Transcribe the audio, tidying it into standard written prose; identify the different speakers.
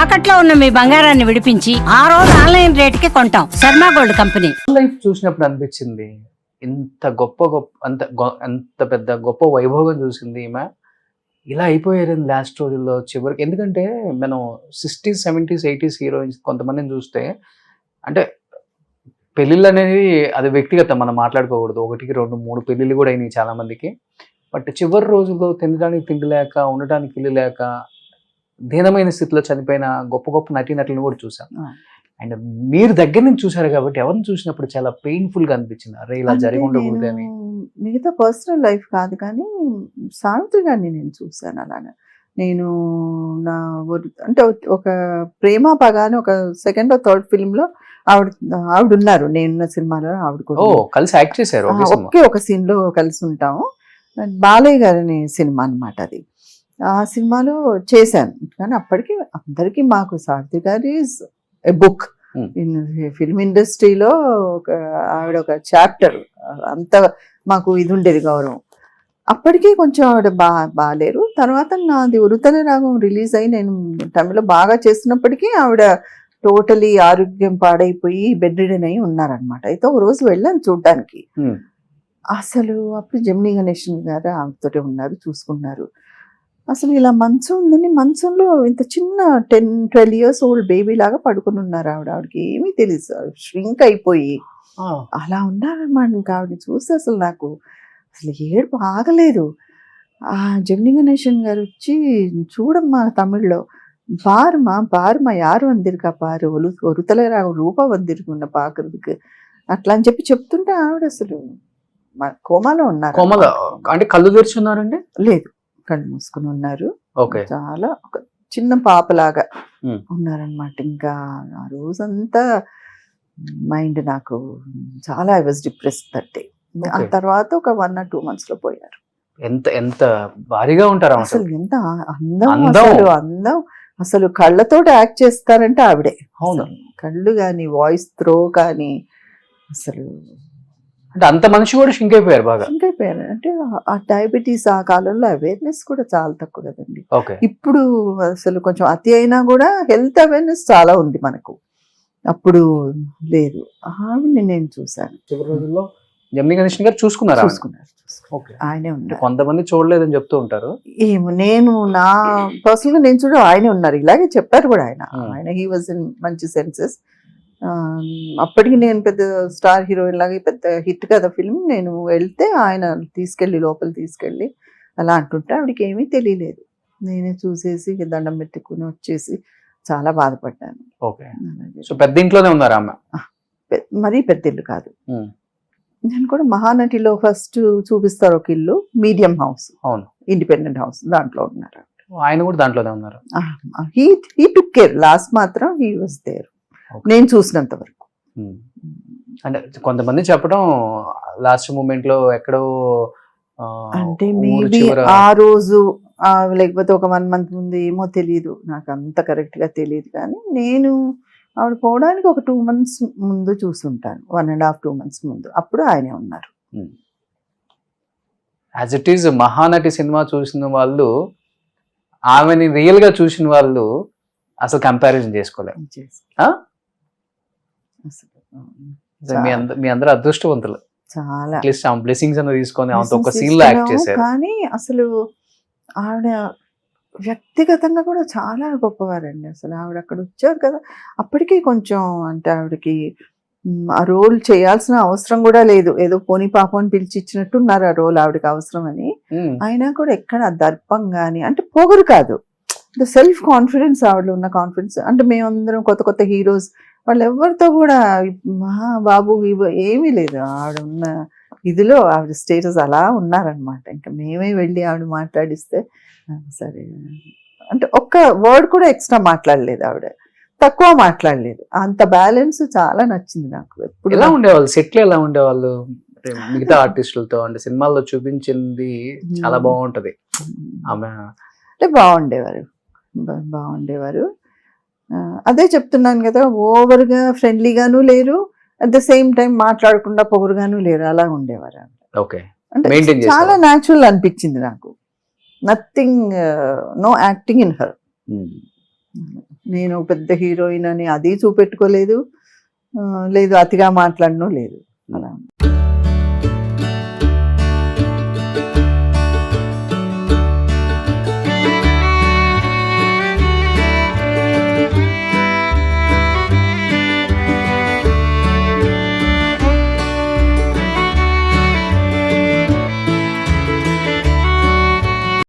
Speaker 1: తాకట్లో ఉన్న మీ బంగారాన్ని విడిపించి ఆ రోజు ఆన్లైన్ రేటుకి కొంటాం. Sharma gold company.
Speaker 2: లైఫ్ చూసినప్పుడు అనిపించింది ఇంత అంత పెద్ద గొప్ప వైభోగం చూసింది ఈమె ఇలా అయిపోయారు లాస్ట్ రోజుల్లో చివరికి. ఎందుకంటే మనం 60s 70s 80s హీరోయిన్స్ కొంతమందిని చూస్తే అంటే పెళ్ళిళ్ళు అనేది అది వ్యక్తిగతం, మనం మాట్లాడుకోకూడదు. 1, 2, 3 పెళ్ళిళ్ళు కూడా అయినాయి చాలా మందికి. బట్ చివరి రోజుల్లో తినడానికి తిండి లేక, ఉండటానికి ఇల్లు లేక, దీనమైన స్థితిలో చనిపోయిన గొప్ప గొప్ప నటీనటులను కూడా చూసాం. అండ్ మీరు దగ్గర నుంచి చూసారు కాబట్టి ఎవరిని చూసినప్పుడు చాలా పెయిన్ఫుల్ గా అనిపించింది, అరే ఇలా జరిగి ఉండకూడదు అని.
Speaker 3: మిగతా పర్సనల్ లైఫ్ కాదు కానీ సావిత్రి గారిని నేను చూశాను అలాగా. నేను నా అంటే ఒక ప్రేమ పగా అని ఒక సెకండ్ థర్డ్ ఫిల్మ్ లో ఆవిడ ఉన్నారు. నేనున్న సినిమాలో ఆవిడ కూడా
Speaker 2: కలిసి యాక్ట్ చేశారు.
Speaker 3: ఒకే ఒక సీన్ లో కలిసి ఉంటాము. బాలయ్య గారి సినిమా అన్నమాట అది. ఆ సినిమాలో చేశాను కానీ అప్పటికి అందరికీ మాకు సావిత్రి గారి ఎ బుక్ ఇన్ ఫిల్మ్ ఇండస్ట్రీలో. ఆవిడ ఒక చాప్టర్, అంత మాకు ఇది ఉండేది గౌరవం. అప్పటికీ కొంచెం ఆవిడ బాగాలేరు. తర్వాత నాది ఉరుతల రాగం రిలీజ్ అయ్యి నేను తమిళలో బాగా చేస్తున్నప్పటికీ ఆవిడ టోటలీ ఆరోగ్యం పాడైపోయి బెడ్ రిడెన్ అయి ఉన్నారనమాట. అయితే ఒక రోజు వెళ్ళాను చూడ్డానికి. అసలు అప్పుడు జమినీ గణేషన్ గారు ఆమెతోటే ఉన్నారు, చూసుకున్నారు. అసలు ఇలా మంచం ఉందని, మంచంలో ఇంత చిన్న 10-12 years ఓల్డ్ బేబీ లాగా పడుకుని ఉన్నారు ఆవిడకి ఏమీ తెలియదు, ష్రింక్ అయిపోయి అలా ఉన్నారన్నమాట. ఇంకా ఆవిడని చూసి అసలు నాకు అసలు ఏడుపు ఆగలేదు. ఆ జమినీ గణేషన్ గారు వచ్చి, చూడమ్మా తమిళ్లో பாருமா யாரு வந்திருக்கா பாரு, ஒருத்தல ரூபா வந்திருக்குన్న பாக்குறதுக்கு అట్లా అని చెప్తుంటే ఆవిడ అసలు కోమాలో ఉన్నారు.
Speaker 2: అంటే కళ్ళు తెరిచున్నారండి?
Speaker 3: లేదు, కళ్ళు మూసుకుని ఉన్నారు. చాలా ఒక చిన్న పాపలాగా ఉన్నారనమాట. ఇంకా ఆ రోజంతా మైండ్ నాకు చాలా I was depress that day. ఆ తర్వాత ఒక 1 or 2 months లో పోయారు.
Speaker 2: ఎంత భారీగా ఉంటారు
Speaker 3: అసలు, ఎంత అందం అసలు కళ్ళతోటి యాక్ట్ చేస్తారంటే ఆవిడే.
Speaker 2: అవును,
Speaker 3: కళ్ళు కానీ, వాయిస్ త్రో కానీ, అసలు
Speaker 2: అంటే అంత మనిషి కూడా షింక్ అయిపోయారు, బాగా
Speaker 3: షింక్ అయిపోయారు. అంటే ఆ డయాబెటీస్ ఆ కాలంలో అవేర్నెస్ కూడా చాలా తక్కువ కదండి. ఇప్పుడు అసలు కొంచెం అతి అయినా కూడా హెల్త్ అవేర్నెస్ చాలా ఉంది మనకు, అప్పుడు లేదు. ఆవిడని నేను చూశాను.
Speaker 2: చివరి రోజుల్లో జమినీ గణేషన్ గారు చూసుకున్నారు.
Speaker 3: ఆయనే ఉన్నారు.
Speaker 2: కొంతమంది చూడలేదని చెప్తూ ఉంటారు.
Speaker 3: ఏమో, నేను నా పర్సనల్ గా నేను ఆయనే ఉన్నారు. ఇలాగే చెప్పారు కూడా ఆయన హీ వాజ్ ఇన్ మంచి సెన్సెస్. అప్పటికి నేను పెద్ద స్టార్ హీరోయిన్ లాగా పెద్ద హిట్ కదా ఫిల్మ్. నేను వెళ్తే ఆయన లోపల తీసుకెళ్ళి అలా అంటుంటే ఆవిడకి ఏమీ తెలియలేదు. నేనే చూసేసి దండం పెట్టుకుని వచ్చేసి చాలా బాధపడ్డాను.
Speaker 2: పెద్ద ఇంట్లోనే ఉన్నారు అమ్మ?
Speaker 3: మరీ పెద్ద ఇల్లు కాదు. నేను కూడా మహానటిలో ఫస్ట్ చూపిస్తారు ఒక ఇల్లు, మీడియం హౌస్, అవును, ఇండిపెండెంట్ హౌస్, దాంట్లో ఉన్నారు.
Speaker 2: ఆయన కూడా దాంట్లోనే ఉన్నారు.
Speaker 3: హీ టుక్ కేర్, లాస్ట్ మాత్రం హీ వాజ్ దేర్ నేను చూసినంత వరకు.
Speaker 2: అంటే కొంతమంది చెప్పడం లాస్ట్ మూమెంట్ లో ఎక్కడో,
Speaker 3: అంటే మేబీ ఆ రోజు లేకపోతే ఒక 1 month ముందు, ఏమో తెలియదు నాకు, అంత కరెక్ట్ గా తెలియదు. కానీ నేను ఆవిడ పోవడానికి ఒక 2 months ముందు చూస్తుంటాను, 1.5 2 months ముందు. అప్పుడు ఆయనే ఉన్నారు.
Speaker 2: As it is Mahanati cinema చూసిన వాళ్ళు, ఆమెని రియల్ గా చూసిన వాళ్ళు అసలు కంపారిజన్ చేసుకోలేరు. మీ అందరూ అదృష్టవంతులు.
Speaker 3: చాలా
Speaker 2: అట్లీస్ట్ ఆమె బ్లెస్సింగ్స్ అన్న తీసుకొని ఆమెతో ఒక సీన్ లో యాక్ట్ చేశారు.
Speaker 3: కానీ అసలు ఆవిడ వ్యక్తిగతంగా కూడా చాలా గొప్పవారండి. అసలు ఆవిడ అక్కడ వచ్చారు కదా, అప్పటికీ కొంచెం అంటే ఆవిడకి ఆ రోల్ చేయాల్సిన అవసరం కూడా లేదు, ఏదో పోనీ పాపం అని పిలిచి ఇచ్చినట్టున్నారు ఆ రోల్ ఆవిడకి అవసరం అని. అయినా కూడా ఎక్కడ దర్పం కానీ, అంటే పొగరు కాదు, సెల్ఫ్ కాన్ఫిడెన్స్, ఆవిడలో ఉన్న కాన్ఫిడెన్స్. అంటే మేమందరం కొత్త హీరోస్, వాళ్ళు ఎవరితో కూడా బాబు ఏమీ లేదు. ఆవిడ ఉన్న ఇదిలో ఆవిడ స్టేటస్ అలా ఉన్నారనమాట. ఇంకా మేమే వెళ్ళి ఆవిడ మాట్లాడిస్తే సరే అంటే ఒక్క వర్డ్ కూడా ఎక్స్ట్రా మాట్లాడలేదు ఆవిడ, తక్కువ మాట్లాడలేదు. అంత బ్యాలెన్స్ చాలా నచ్చింది నాకు. ఎప్పుడు
Speaker 2: ఎలా ఉండేవాళ్ళు సెట్లు, ఎలా ఉండేవాళ్ళు మిగతా ఆర్టిస్టులతో? అంటే సినిమాల్లో చూపించింది చాలా బాగుంటది ఆమె.
Speaker 3: అంటే బాగుండేవారు. అదే చెప్తున్నాను కదా, ఓవర్గా ఫ్రెండ్లీగాను లేరు, అట్ ద సేమ్ టైం మాట్లాడకుండా పొగరుగాను లేరు, అలా ఉండేవారు. అంటే చాలా న్యాచురల్ అనిపించింది నాకు. Nothing, no acting in her. నేను పెద్ద హీరోయిన్ అని అది చూపెట్టుకోలేదు, లేదు అతిగా మాట్లాడను లేదు.